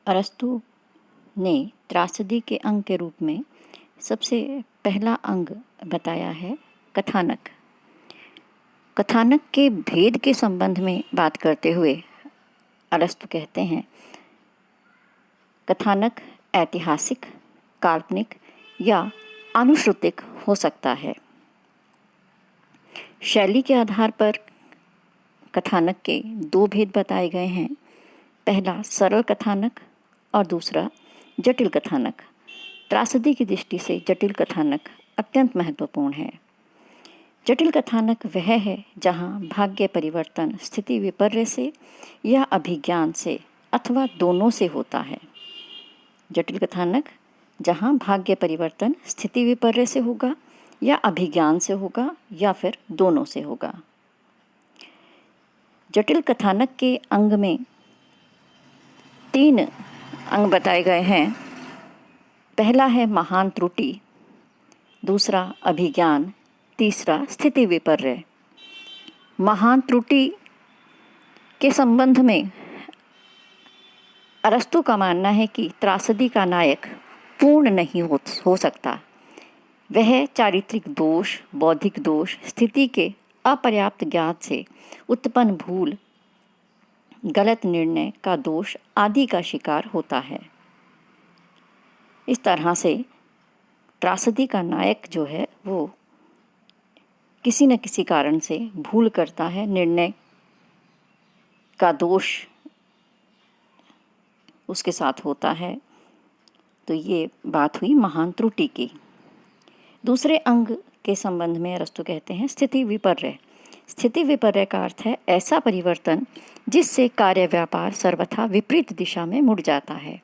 अरस्तु ने त्रासदी के अंग के रूप में सबसे पहला अंग बताया है कथानक। कथानक के भेद के संबंध में बात करते हुए अरस्तु कहते हैं, कथानक ऐतिहासिक, काल्पनिक या आनुश्रुतिक हो सकता है। शैली के आधार पर कथानक के दो भेद बताए गए हैं। पहला सरल कथानक और दूसरा जटिल कथानक। त्रासदी की दृष्टि से जटिल कथानक अत्यंत महत्वपूर्ण है। जटिल कथानक वह है जहाँ भाग्य परिवर्तन स्थिति विपर्य से या अभिज्ञान से अथवा दोनों से होता है। जटिल कथानक जहाँ भाग्य परिवर्तन स्थिति विपर्य से होगा या अभिज्ञान से होगा या फिर दोनों से होगा। जटिल कथानक के अंग में 3 अंग बताए गए हैं। पहला है महान त्रुटि, दूसरा अभिज्ञान, तीसरा स्थिति विपर्य। महान त्रुटि के संबंध में अरस्तु का मानना है कि त्रासदी का नायक पूर्ण नहीं हो सकता। वह चारित्रिक दोष, बौद्धिक दोष, स्थिति के अपर्याप्त ज्ञान से उत्पन्न भूल, गलत निर्णय का दोष आदि का शिकार होता है। इस तरह से त्रासदी का नायक जो है वो किसी न किसी कारण से भूल करता है, निर्णय का दोष उसके साथ होता है। तो ये बात हुई महान त्रुटि की। दूसरे अंग के संबंध में अरस्तु कहते हैं स्थिति विपर्य। स्थिति विपर्य का अर्थ है ऐसा परिवर्तन जिससे कार्य व्यापार सर्वथा विपरीत दिशा में मुड़ जाता है।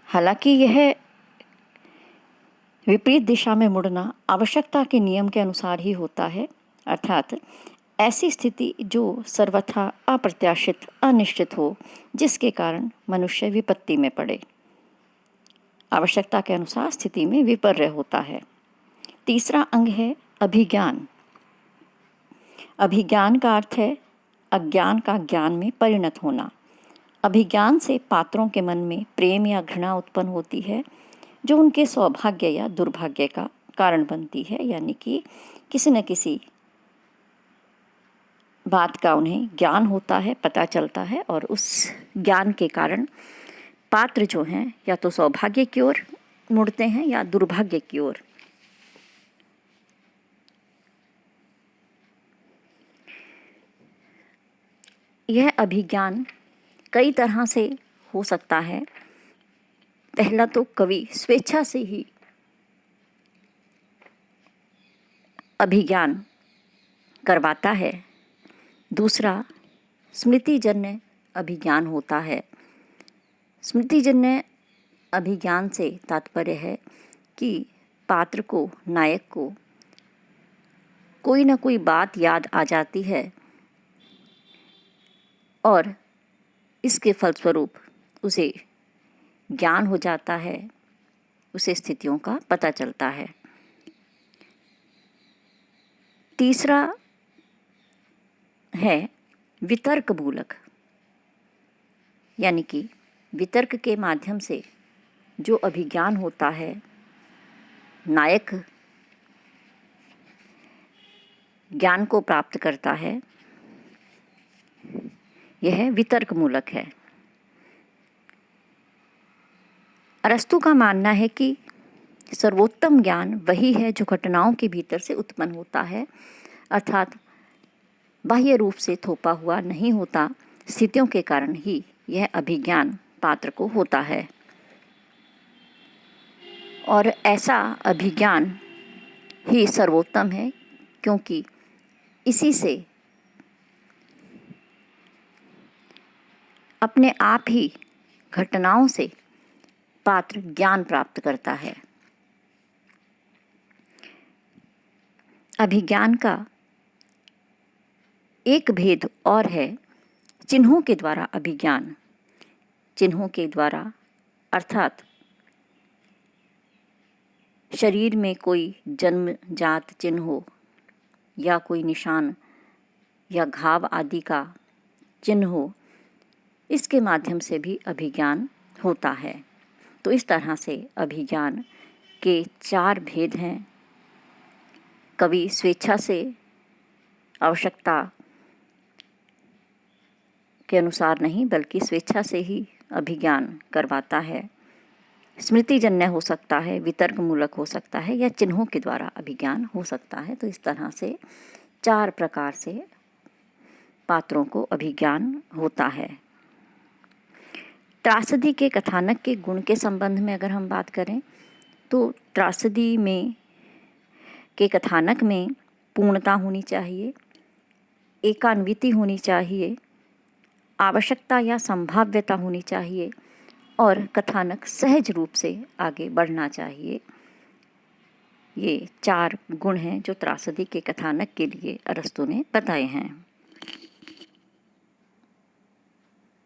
हालांकि यह विपरीत दिशा में मुड़ना आवश्यकता के नियम के अनुसार ही होता है, अर्थात ऐसी स्थिति जो सर्वथा अप्रत्याशित, अनिश्चित हो, जिसके कारण मनुष्य विपत्ति में पड़े। आवश्यकता के अनुसार स्थिति में विपर्य होता है। तीसरा अंग है अभिज्ञान। अभिज्ञान का अर्थ है अज्ञान का ज्ञान में परिणत होना। अभिज्ञान से पात्रों के मन में प्रेम या घृणा उत्पन्न होती है जो उनके सौभाग्य या दुर्भाग्य का कारण बनती है, यानी कि किसी न किसी बात का उन्हें ज्ञान होता है, पता चलता है और उस ज्ञान के कारण पात्र जो हैं या तो सौभाग्य की ओर मुड़ते हैं या दुर्भाग्य की ओर। यह अभिज्ञान कई तरह से हो सकता है। पहला तो कवि स्वेच्छा से ही अभिज्ञान करवाता है। दूसरा स्मृतिजन्य अभिज्ञान होता है। स्मृतिजन्य अभिज्ञान से तात्पर्य है कि पात्र को, नायक को कोई ना कोई बात याद आ जाती है और इसके फलस्वरूप उसे ज्ञान हो जाता है, उसे स्थितियों का पता चलता है। तीसरा है वितर्क मूलक, यानी कि वितर्क के माध्यम से जो अभिज्ञान होता है, नायक ज्ञान को प्राप्त करता है, यह वितर्क मूलक है। अरस्तु का मानना है कि सर्वोत्तम ज्ञान वही है जो घटनाओं के भीतर से उत्पन्न होता है, अर्थात बाह्य रूप से थोपा हुआ नहीं होता। स्थितियों के कारण ही यह अभिज्ञान पात्र को होता है और ऐसा अभिज्ञान ही सर्वोत्तम है, क्योंकि इसी से अपने आप ही घटनाओं से पात्र ज्ञान प्राप्त करता है। अभिज्ञान का एक भेद और है चिन्हों के द्वारा अभिज्ञान। चिन्हों के द्वारा अर्थात शरीर में कोई जन्मजात चिन्ह हो या कोई निशान या घाव आदि का चिन्ह हो, इसके माध्यम से भी अभिज्ञान होता है। तो इस तरह से अभिज्ञान के 4 भेद हैं। कवि स्वेच्छा से, आवश्यकता के अनुसार नहीं, बल्कि स्वेच्छा से ही अभिज्ञान करवाता है। स्मृतिजन्य हो सकता है, वितर्क मूलक हो सकता है, या चिन्हों के द्वारा अभिज्ञान हो सकता है। तो इस तरह से 4 प्रकार से पात्रों को अभिज्ञान होता है। त्रासदी के कथानक के गुण के संबंध में अगर हम बात करें तो त्रासदी में के कथानक में पूर्णता होनी चाहिए, एकान्विति होनी चाहिए, आवश्यकता या संभाव्यता होनी चाहिए और कथानक सहज रूप से आगे बढ़ना चाहिए। ये 4 गुण हैं जो त्रासदी के कथानक के लिए अरस्तू ने बताए हैं।